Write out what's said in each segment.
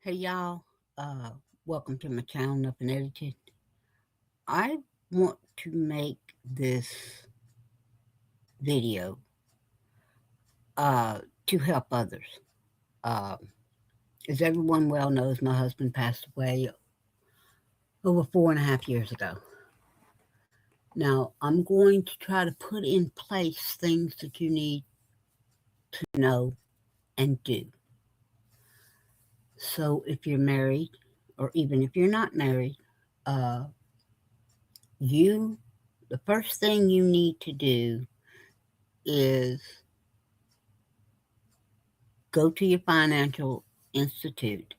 Hey y'all, uh, welcome to my channel Up and Edited. I want to make this video uh, to help others. Uh, as everyone well knows, my husband passed away over 4.5 years ago. Now, I'm going to try to put in place things that you need to know and do. So if you're married, or even if you're not married, uh, the first thing you need to do is go to your financial institute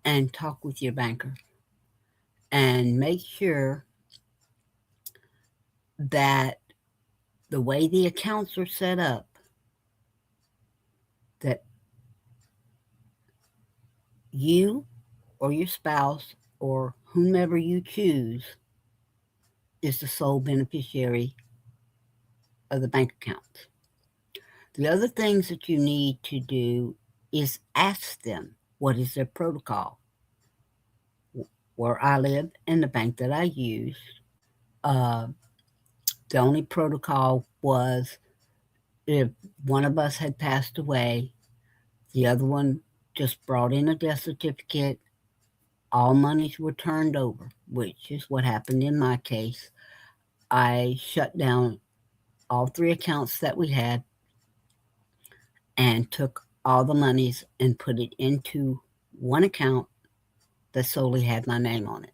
and talk with your banker and make sure that the way the accounts are set up, that you or your spouse or whomever you choose is the sole beneficiary of the bank accounts. The other things that you need to do is ask them what is their protocol. Where I live and the bank that I use, uh, the only protocol was if one of us had passed away, the other one just brought in a death certificate, all monies were turned over, which is what happened in my case. I shut down all three accounts that we had and took all the monies and put it into one account that solely had my name on it.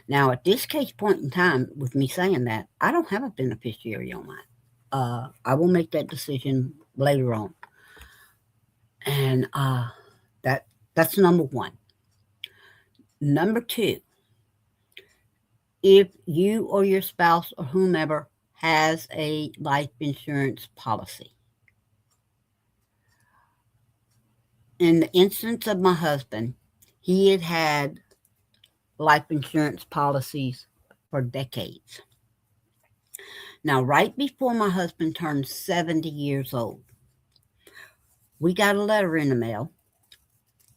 Now, at this case point in time, with me saying that, I don't have a beneficiary on mine. I will make that decision later on. And that that's number one. Number two, if you or your spouse or whomever has a life insurance policy. In the instance of my husband, he had had life insurance policies for decades. Now, right before my husband turned 70 years old, we got a letter in the mail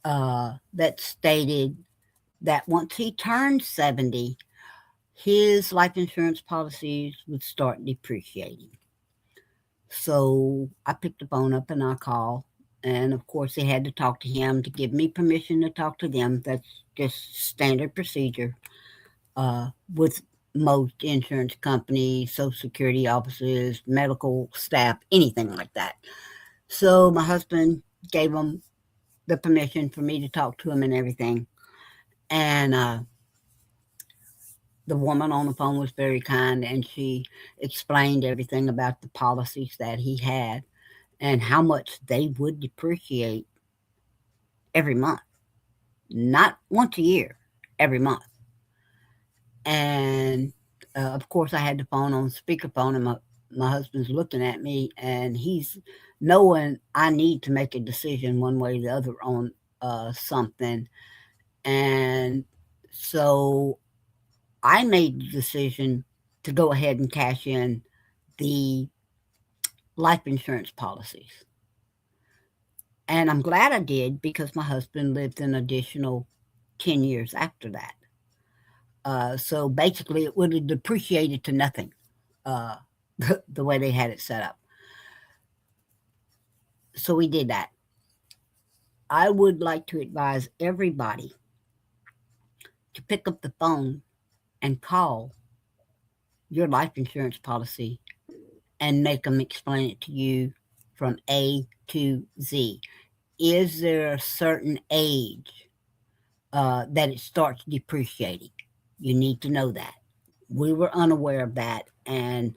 that stated that once he turned 70, his life insurance policies would start depreciating. So I picked the phone up and I called. And of course, they had to talk to him to give me permission to talk to them. That's just standard procedure with most insurance companies, Social Security offices, medical staff, anything like that. So my husband gave them the permission for me to talk to him and everything. And the woman on the phone was very kind and she explained everything about the policies that he had and how much they would depreciate every month, not once a year, every month. And of course, I had the phone on speakerphone, and my husband's looking at me, and he's knowing I need to make a decision one way or the other on something. And so I made the decision to go ahead and cash in the life insurance policies. And I'm glad I did because my husband lived an additional 10 years after that. So basically, it would have depreciated to nothing uh, the way they had it set up. So we did that. I would like to advise everybody to pick up the phone and call your life insurance policy and make them explain it to you from A to Z. Is there a certain age that it starts depreciating? You need to know that. We were unaware of that, and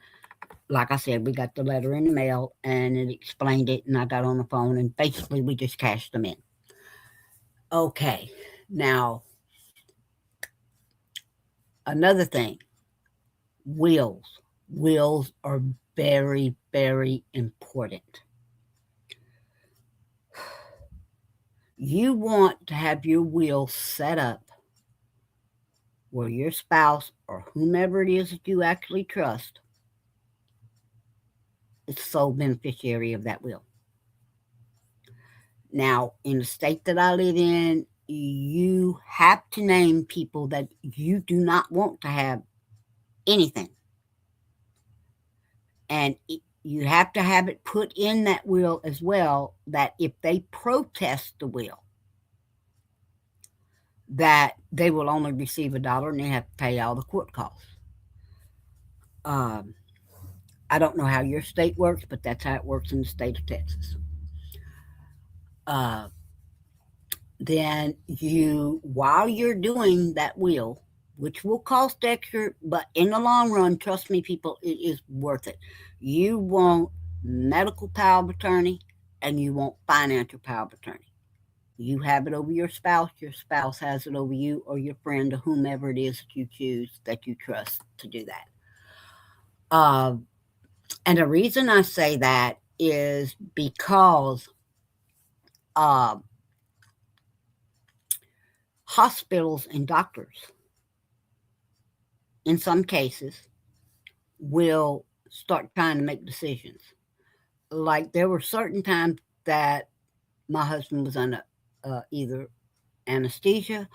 like I said, we got the letter in the mail and it explained it, and I got on the phone and basically we just cashed them in. Okay, now another thing, wills. Wills are very, very important. You want to have your will set up where your spouse or whomever it is that you actually trust is the sole beneficiary of that will. Now, in the state that I live in, you have to name people that you do not want to have anything. And you have to have it put in that will as well, that if they protest the will, that they will only receive $1 and they have to pay all the court costs. Um, I don't know how your state works, but that's how it works in the state of Texas. Uh, then while you're doing that will, which will cost extra, but in the long run, trust me, people, it is worth it. You want medical power of attorney and you want financial power of attorney. You have it over your spouse has it over you, or your friend, or whomever it is that you choose that you trust to do that. And the reason I say that is because uh, hospitals and doctors, in some cases, will start trying to make decisions. Like there were certain times that my husband was under either anesthesia,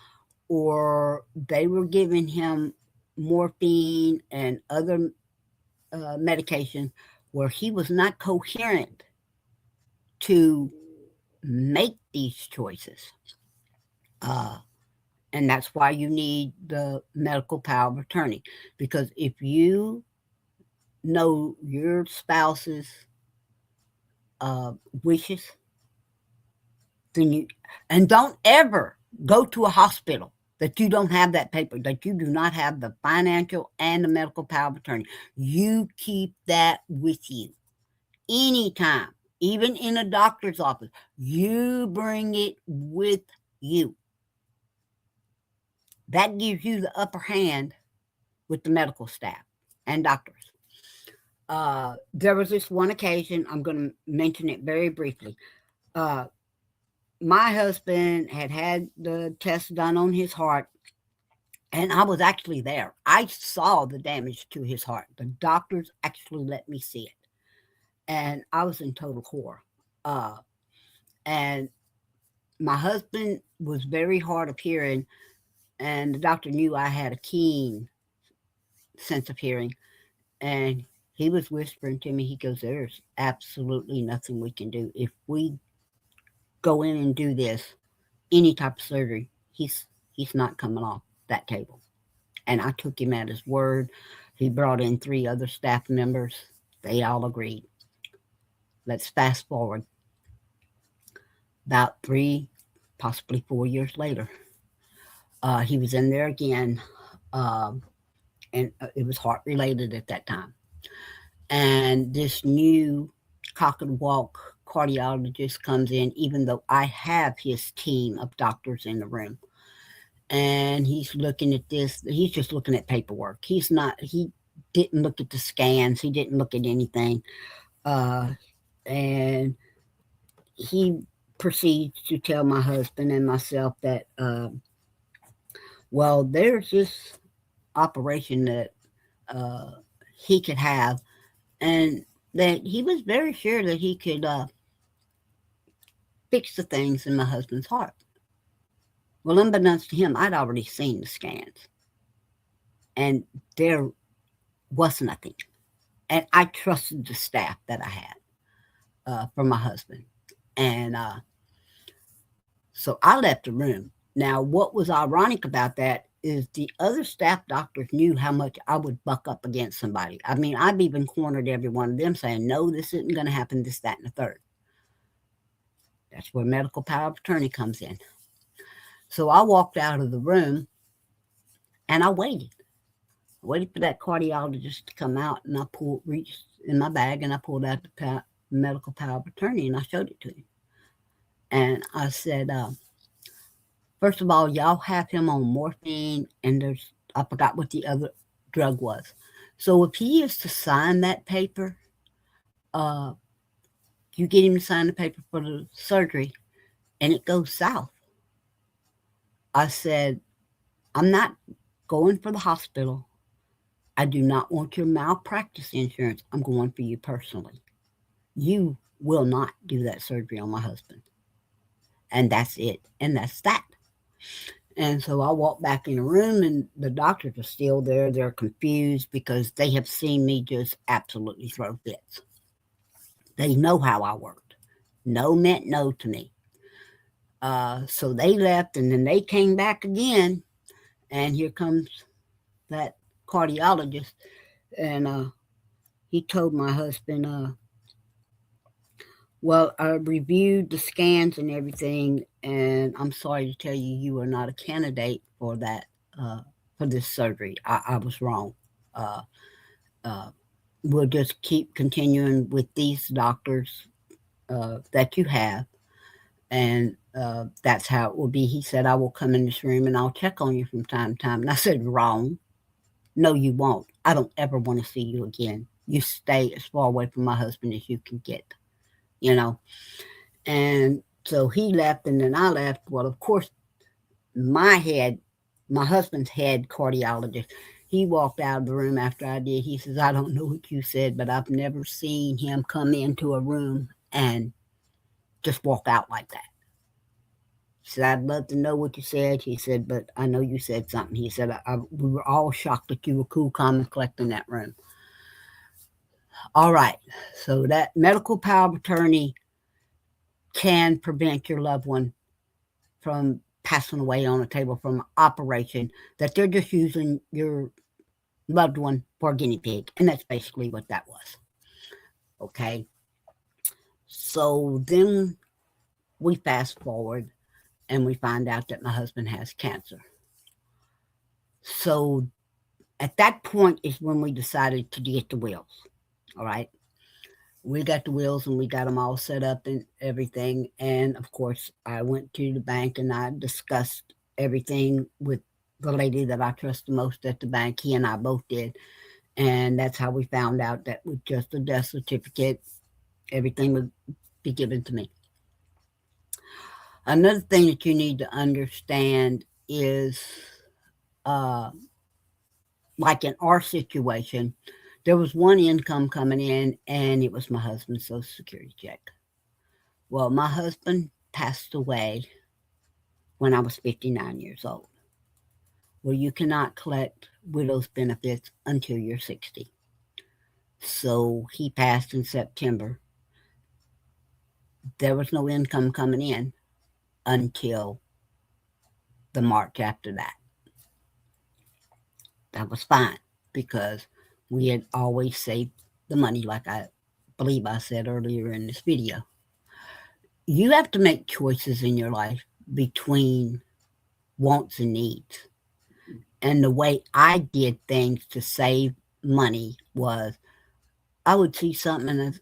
or they were giving him morphine and other medication where he was not coherent to make these choices. Uh, and that's why you need the medical power of attorney. Because if you know your spouse's uh, wishes, then and don't ever go to a hospital that you don't have that paper, that you do not have the financial and the medical power of attorney. You keep that with you anytime, even in a doctor's office. You bring it with you. That gives you the upper hand with the medical staff and doctors. There was this one occasion, I'm going to mention it very briefly. Uh, my husband had the test done on his heart, and I was actually there. I saw the damage to his heart. The doctors actually let me see it, and I was in total horror. And my husband was very hard of hearing, and the doctor knew I had a keen sense of hearing, and he was whispering to me. He goes, "There's absolutely nothing we can do. If we go in and do this, any type of surgery, he's not coming off that table." And I took him at his word. He brought in 3 other staff members. They all agreed. Let's fast forward about 3, possibly 4 years later. He was in there again, and it was heart related at that time. And this new cock and walk cardiologist comes in, even though I have his team of doctors in the room. And he's looking at this. He's just looking at paperwork. He didn't look at the scans. He didn't look at anything. And he proceeds to tell my husband and myself that, well, there's this operation that he could have, and that he was very sure that he could fix the things in my husband's heart. Well, unbeknownst to him, I'd already seen the scans, and there was nothing. And I trusted the staff that I had for my husband. And so I left the room. Now, what was ironic about that is the other staff doctors knew how much I would buck up against somebody. I mean, I've even cornered every one of them saying, no, this isn't going to happen, this, that, and the third. That's where medical power of attorney comes in. So I walked out of the room and I waited. I waited for that cardiologist to come out, and I reached in my bag and I pulled out the medical power of attorney and I showed it to him. And I said, first of all, y'all have him on morphine, and I forgot what the other drug was. So if he is to sign that paper, you get him to sign the paper for the surgery, and it goes south. I said, I'm not going for the hospital. I do not want your malpractice insurance. I'm going for you personally. You will not do that surgery on my husband. And that's it. And that's that. And so I walked back in the room, and the doctors are still there. They're confused because they have seen me just absolutely throw fits. They know how I worked. No meant no to me. So they left, and then they came back again. And here comes that cardiologist. And he told my husband, well, I reviewed the scans and everything, and I'm sorry to tell you, you are not a candidate for that, uh, for this surgery. I was wrong. Uh, uh, we'll just keep continuing with these doctors that you have, and that's how it will be. He said, I will come in this room and I'll check on you from time to time. And I said, wrong. No, you won't. I don't ever want to see you again. You stay as far away from my husband as you can get, you know. And so he left, and then I left. Well, of course, my husband's head cardiologist, he walked out of the room after I did. He says, I don't know what you said, but I've never seen him come into a room and just walk out like that. He said, I'd love to know what you said. He said, but I know you said something. He said, we were all shocked that you were cool, calm, and collected in that room. All right. So that medical power of attorney can prevent your loved one from passing away on a table from an operation that they're just using your loved one for a guinea pig. And that's basically what that was. Okay. So then we fast forward and we find out that my husband has cancer. So at that point is when we decided to get the wills. All right. We got the wills and we got them all set up and everything. And of course, I went to the bank and I discussed everything with the lady that I trust the most at the bank. He and I both did. And that's how we found out that with just a death certificate, everything would be given to me. Another thing that you need to understand is, uh, like in our situation, there was one income coming in, and it was my husband's Social Security check. Well, my husband passed away when I was 59 years old. Well, you cannot collect widow's benefits until you're 60. So he passed in September. There was no income coming in until the March after that. That was fine because we had always saved the money, like I believe I said earlier in this video. You have to make choices in your life between wants and needs. And the way I did things to save money was I would see something and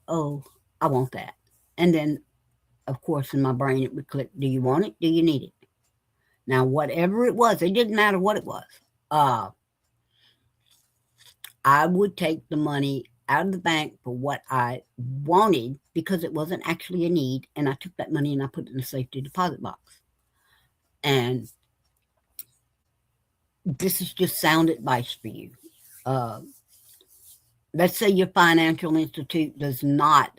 oh, I want that. And then, of course, in my brain it would click, do you want it? Do you need it? Now, whatever it was, it didn't matter what it was. I would take the money out of the bank for what I wanted because it wasn't actually a need, and I took that money and I put it in a safety deposit box. And this is just sound advice for you. Let's say your financial institute does not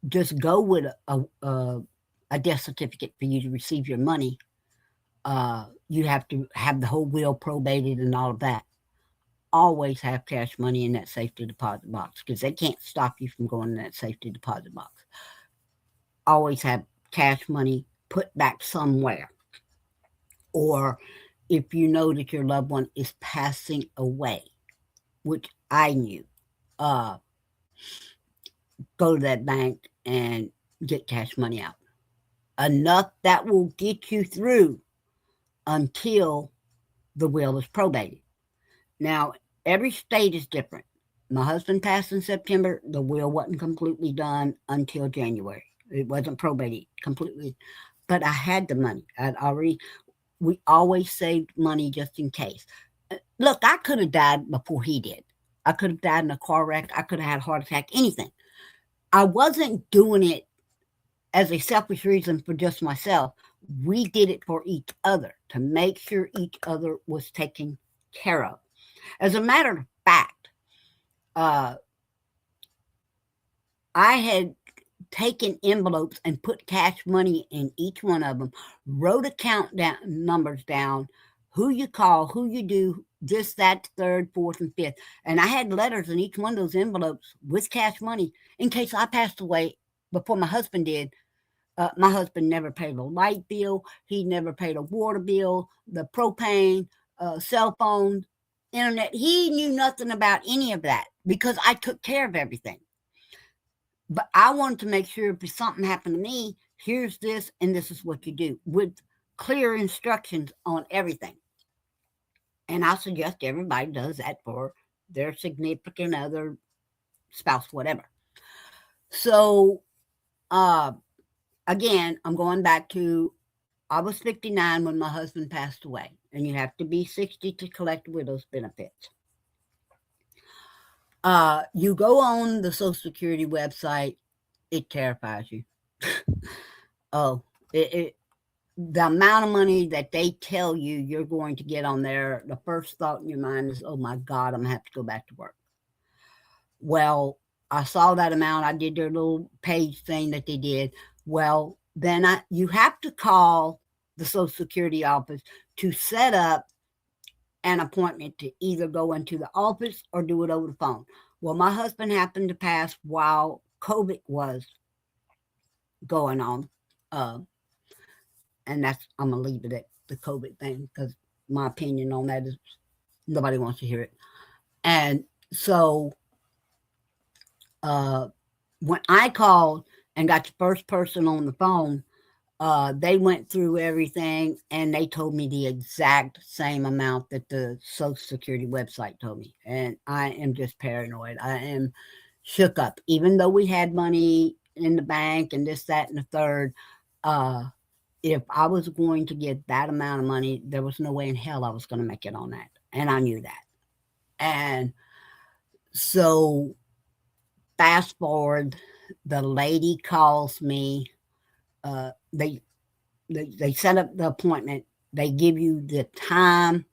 just go with a death certificate for you to receive your money. You have to have the whole will probated and all of that. Always have cash money in that safety deposit box because they can't stop you from going in that safety deposit box. Always have cash money put back somewhere. Or if you know that your loved one is passing away, which I knew, go to that bank and get cash money out. Enough that will get you through until the will is probated. Now, every state is different. My husband passed in September. The will wasn't completely done until January. It wasn't probated completely. But I had the money. We always saved money just in case. Look, I could have died before he did. I could have died in a car wreck. I could have had a heart attack, anything. I wasn't doing it as a selfish reason for just myself. We did it for each other to make sure each other was taken care of. As a matter of fact, I had taken envelopes and put cash money in each one of them, wrote account down, numbers down, who you call, who you do, this, that, third, fourth, and fifth. And I had letters in each one of those envelopes with cash money in case I passed away before my husband did. My husband never paid a light bill. He never paid a water bill, the propane, cell phone, internet. He knew nothing about any of that because I took care of everything. But I wanted to make sure if something happened to me, here's this, and this is what you do with clear instructions on everything. And I suggest everybody does that for their significant other, spouse, whatever. So, uh, again, I'm going back to I was 59 when my husband passed away, and you have to be 60 to collect widow's benefits. You go on the Social Security website, it terrifies you. Oh, the amount of money that they tell you you're going to get on there, the first thought in your mind is, oh my God, I'm going to have to go back to work. Well, I saw that amount. I did their little page thing that they did. Well, then you have to call the Social Security office to set up an appointment to either go into the office or do it over the phone. Well, my husband happened to pass while COVID was going on. And I'm going to leave it at the COVID thing because my opinion on that is nobody wants to hear it. And so when I called and got the first person on the phone, they went through everything and they told me the exact same amount that the Social Security website told me. And I am just paranoid. I am shook up. Even though we had money in the bank and this, that, and the third, if I was going to get that amount of money, there was no way in hell I was going to make it on that. And I knew that. And so fast forward, the lady calls me. They set up the appointment. They give you the time.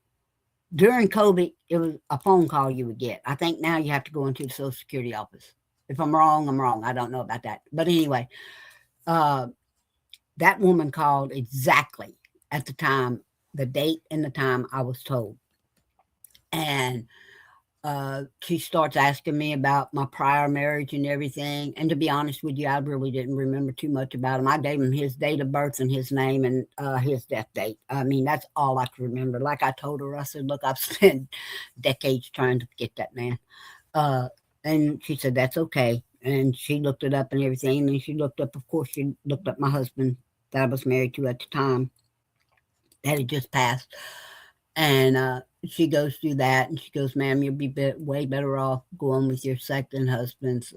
During COVID, it was a phone call you would get. I think now you have to go into the Social Security office. If I'm wrong, I'm wrong. I don't know about that. But anyway, that woman called exactly at the time, the date and the time I was told. And she starts asking me about my prior marriage and everything. And to be honest with you, I really didn't remember too much about him. I gave him his date of birth and his name and his death date. I mean, that's all I could remember. Like I told her, I said, look, I've spent decades trying to forget that man. And she said, that's okay. And she looked it up and everything. And she looked up, of course, she looked up my husband that I was married to at the time that had just passed. And she goes through that and she goes, ma'am, you'll be way better off going with your second husband's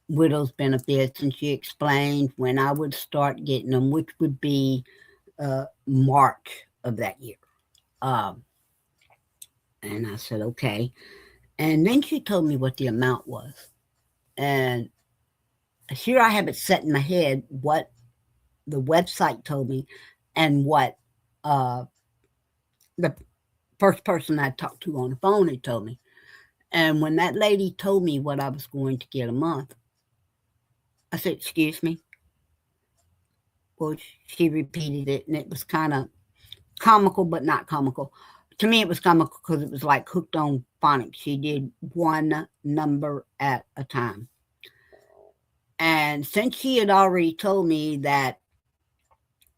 widow's benefits. And she explained when I would start getting them, which would be March of that year. And I said, okay. And then she told me what the amount was. And here I have it set in my head what the website told me and what the first person I talked to on the phone had told me. And when that lady told me what I was going to get a month, I said, excuse me. Well, she repeated it, and it was kind of comical, but not comical. To me, it was comical because it was like hooked on phonics. She did one number at a time. And since she had already told me that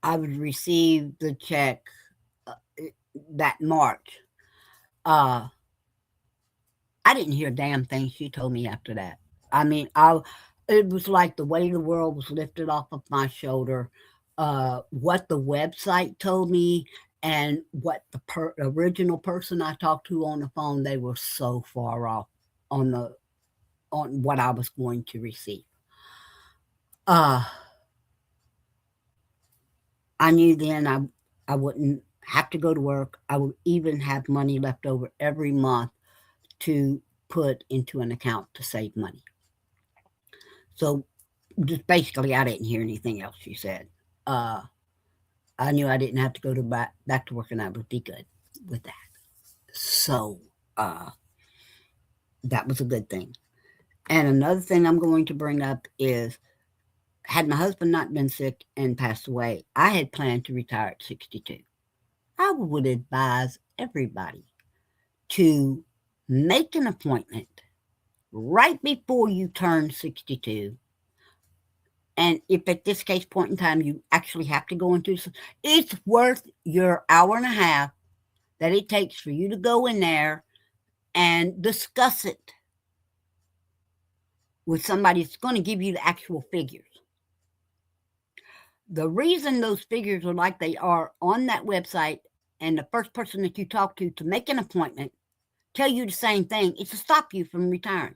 I would receive the check that March, I didn't hear a damn thing she told me after that. I mean, it was like the weight of the world was lifted off of my shoulder. What the website told me and what the original person I talked to on the phone, they were so far off on what I was going to receive. I knew then I wouldn't have to go to work. I would even have money left over every month to put into an account to save money. So just basically, I didn't hear anything else she said. I knew I didn't have to go back to work, and I would be good with that. So that was a good thing. And another thing I'm going to bring up is, had my husband not been sick and passed away, I had planned to retire at 62. I would advise everybody to make an appointment right before you turn 62. And if at this case point in time you actually have to go into, it's worth your hour and a half that it takes for you to go in there and discuss it with somebody that's going to give you the actual figures. The reason those figures are like they are on that website, and the first person that you talk to make an appointment tell you the same thing, is to stop you from retiring.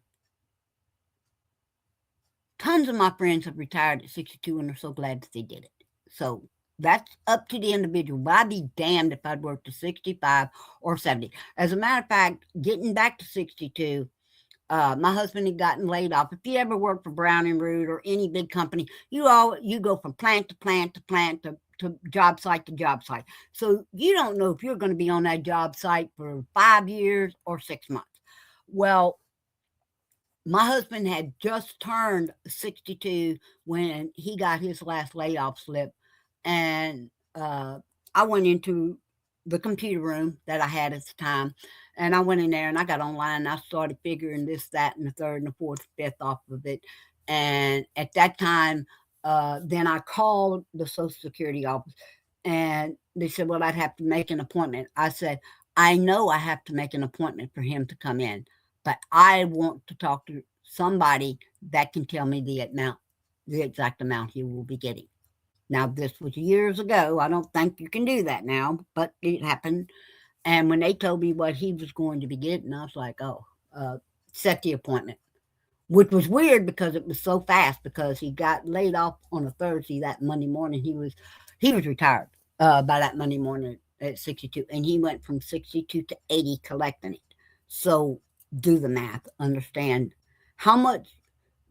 Tons of my friends have retired at 62 and are so glad that they did it. So that's up to the individual. But I'd be damned if I'd work to 65 or 70. As a matter of fact, getting back to 62, my husband had gotten laid off. If you ever work for Brown and Root or any big company, you go from plant to plant to plant to job site to job site. So you don't know if you're going to be on that job site for 5 years or 6 months. Well, my husband had just turned 62 when he got his last layoff slip, and I went into the computer room that I had at the time, and I went in there and I got online and I started figuring this, that, and the third and the fourth, fifth off of it. And at that time, then I called the Social Security office, and they said, well, I'd have to make an appointment. I said, I know I have to make an appointment for him to come in, but I want to talk to somebody that can tell me the exact amount he will be getting. Now, this was years ago. I don't think you can do that now, but it happened. And when they told me what he was going to be getting, I was like, oh, set the appointment, which was weird because it was so fast, because he got laid off on a Thursday. That Monday morning, he was retired by that Monday morning at 62, and he went from 62 to 80 collecting it. So do the math, understand how much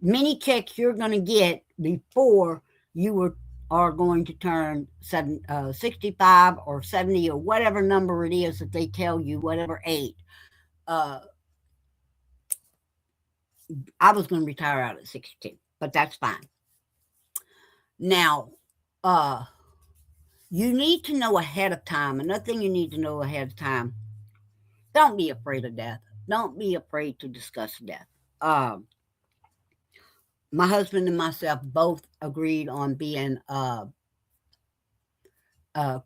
many checks you're going to get before are going to turn 65 or 70 or whatever number it is that they tell you, whatever age. Uh, I was going to retire out at 62, but that's fine. Now, uh, you need to know ahead of time. Another thing you need to know ahead of time, don't be afraid of death. Don't be afraid to discuss death. My husband and myself both agreed on being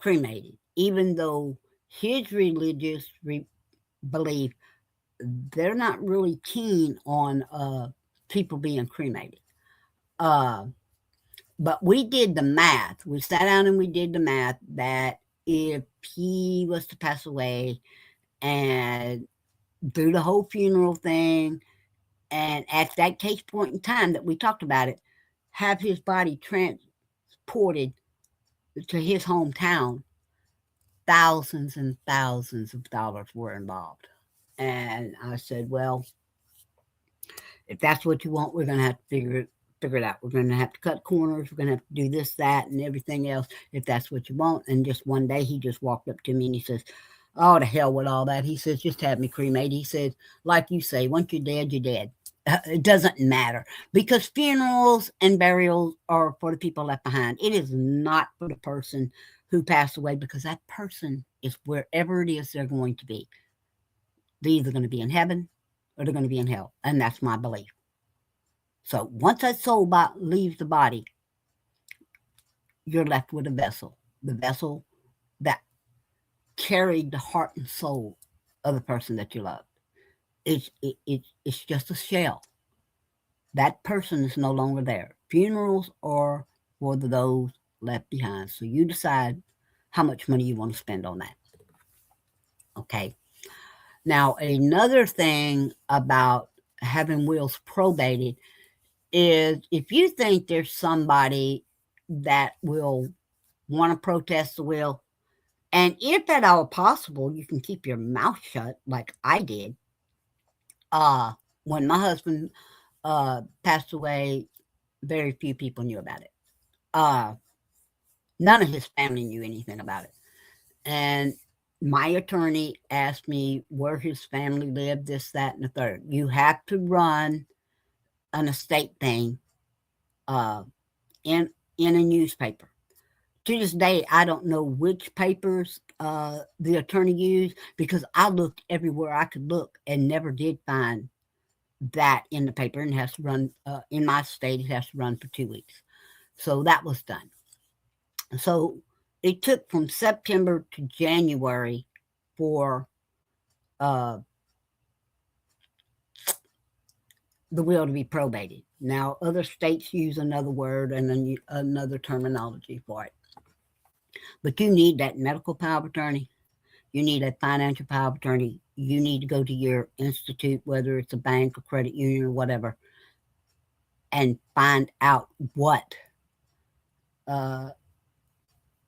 cremated, even though his religious belief, they're not really keen on people being cremated. Uh, but we did the math. We sat down and we did the math that if he was to pass away and do the whole funeral thing, and at that case point in time that we talked about it, have his body transported to his hometown, thousands and thousands of dollars were involved. And I said, well, if that's what you want, we're going to have to figure it out. We're going to have to cut corners. We're going to have to do this, that, and everything else if that's what you want. And just one day he just walked up to me and he says, oh, to hell with all that. He says, just have me cremated. He said, like you say, once you're dead, you're dead. It doesn't matter, because funerals and burials are for the people left behind. It is not for the person who passed away, because that person is wherever it is they're going to be. They're either going to be in heaven or they're going to be in hell. And that's my belief. So once that soul leaves the body, you're left with a vessel. The vessel that carried the heart and soul of the person that you loved. It's just a shell. That person is no longer there. Funerals are for those left behind. So you decide how much money you want to spend on that. Okay. Now, another thing about having wills probated is, if you think there's somebody that will want to protest the will, and if at all possible, you can keep your mouth shut like I did. When my husband passed away, very few people knew about it. None of his family knew anything about it. And my attorney asked me where his family lived, this, that, and the third. You have to run an estate thing uh, in a newspaper. To this day, I don't know which papers the attorney used because I looked everywhere I could look and never did find that in the paper, and it has to run in my state. It has to run for 2 weeks, so that was done. So it took from September to January for uh, the will to be probated. Now, other states use another word and another terminology for it. But you need that medical power of attorney. You need a financial power of attorney. You need to go to your institute, whether it's a bank or credit union or whatever, and find out what uh,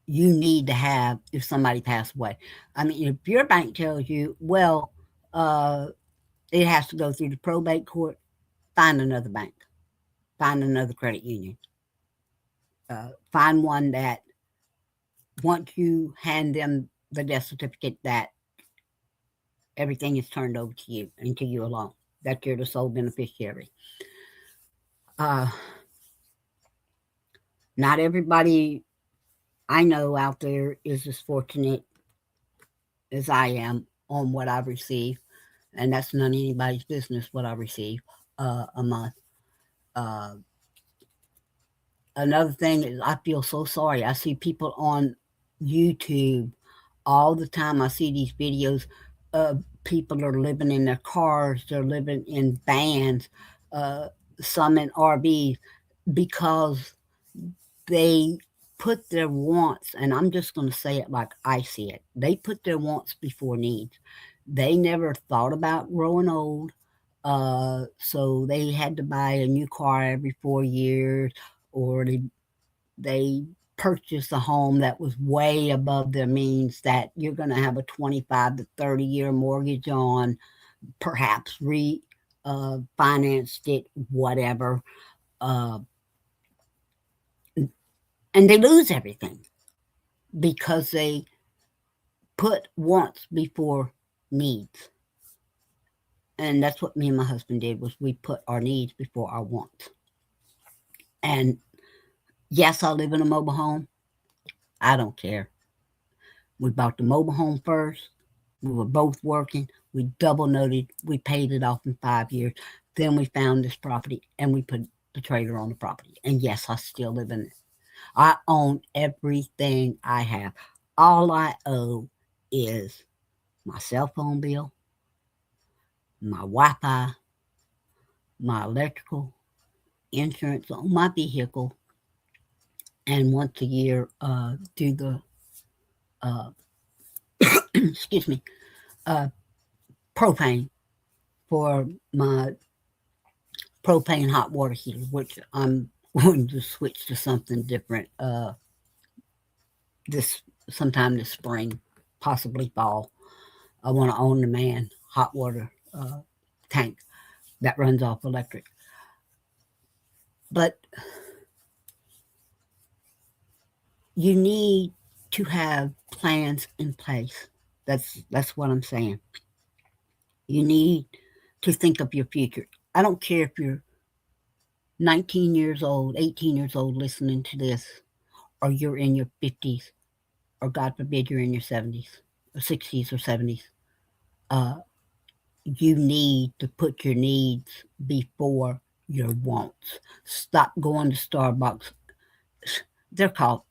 you need to have if somebody passed away. I mean, if your bank tells you, well, uh, it has to go through the probate court, find another bank, find another credit union, find one that once you hand them the death certificate, that everything is turned over to you and to you alone, that you're the sole beneficiary. Uh, Not everybody I know out there is as fortunate as I am on what I've received, and that's none of anybody's business what I receive a month. Uh, Another thing is I feel so sorry. I see people on YouTube all the time. I see these videos of people are living in their cars, they're living in vans, uh, some in RVs because they put their wants, and I'm just going to say it like I see it, they put their wants before needs. They never thought about growing old, so they had to buy a new car every 4 years, or they purchased a home that was way above their means that you're going to have a 25 to 30-year mortgage on, perhaps financed it, whatever, uh, and they lose everything because they put wants before needs. And that's what me and my husband did, was we put our needs before our wants. And yes, I live in a mobile home. I don't care. We bought the mobile home first. We were both working. We double noted. We paid it off in 5 years. Then we found this property and we put the trailer on the property. And yes, I still live in it. I own everything I have. All I owe is my cell phone bill, my Wi-Fi, my electrical, insurance on my vehicle, and once a year do the uh, excuse me, uh, propane for my propane hot water heater, which I'm going to switch to something different this sometime this spring, possibly fall. I want to own the man hot water tank that runs off electric. But you need to have plans in place. That's what I'm saying. You need to think of your future. I don't care if you're 19 years old, 18 years old listening to this, or you're in your 50s, or God forbid you're in your 70s, or 60s, or 70s. Uh, you need to put your needs before your wants. Stop going to Starbucks. They're called.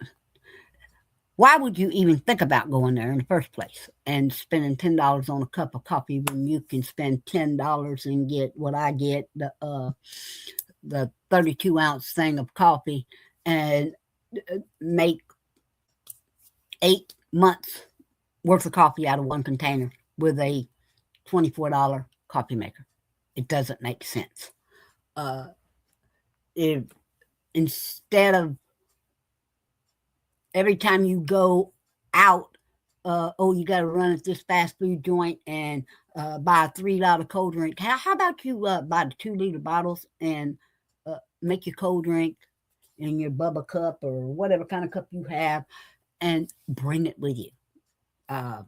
Why would you even think about going there in the first place and spending $10 on a cup of coffee when you can spend $10 and get what I get, the 32-ounce thing of coffee, and make 8 months worth of coffee out of one container with a $24 coffee maker? It doesn't make sense. Uh, if instead of every time you go out, oh, you got to run at this fast food joint and buy a $3 cold drink. How about you buy the 2-liter bottles and make your cold drink in your Bubba cup or whatever kind of cup you have, and bring it with you. Uh,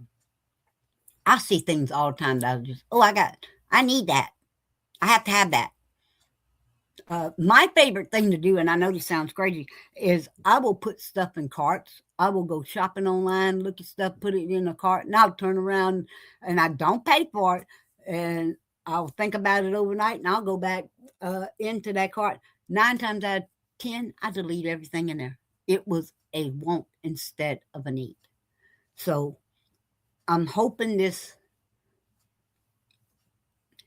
I see things all the time that I just, oh, I need that. I have to have that. My favorite thing to do, and I know this sounds crazy, is I will put stuff in carts. I will go shopping online, look at stuff, put it in a cart, and I'll turn around and I don't pay for it. And I'll think about it overnight and I'll go back into that cart. 9 times out of 10, I delete everything in there. It was a want instead of a need. So I'm hoping this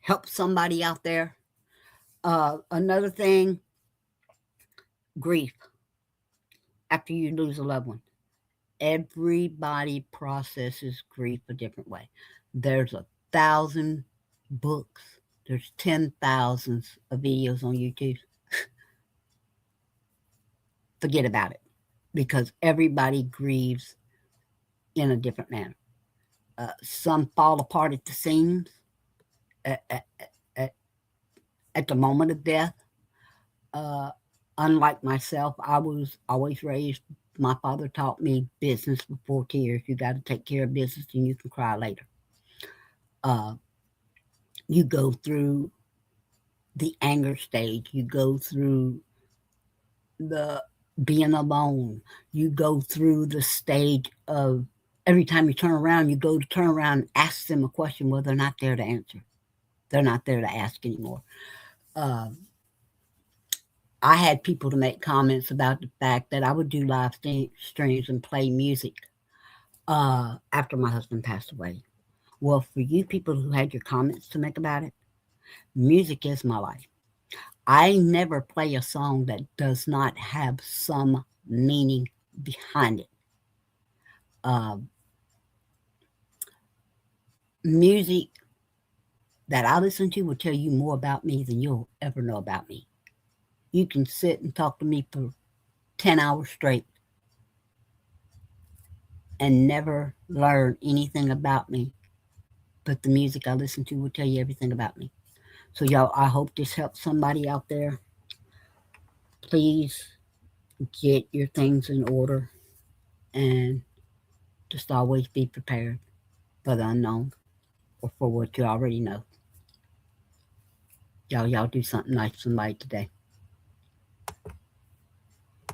helps somebody out there. Another thing, grief after you lose a loved one. Everybody processes grief a different way. There's 1,000 books. There's 10,000s of videos on YouTube. Forget about it because everybody grieves in a different manner. Some fall apart at the seams at, at, at, at the moment of death. Uh, Unlike myself, I was always raised. My father taught me business before tears. You got to take care of business and you can cry later. Uh, you go through the anger stage, you go through the being alone, you go through the stage of every time you turn around, you go to turn around and ask them a question. Well, they're not there to answer, they're not there to ask anymore. Uh, I had people to make comments about the fact that I would do live streams and play music after my husband passed away. Well, for you people who had your comments to make about it, music is my life. I never play a song that does not have some meaning behind it. Uh, Music that I listen to will tell you more about me than you'll ever know about me. You can sit and talk to me for 10 hours straight and never learn anything about me, but the music I listen to will tell you everything about me. So, y'all, I hope this helps somebody out there. Please get your things in order and just always be prepared for the unknown or for what you already know. Y'all do something nice for somebody today.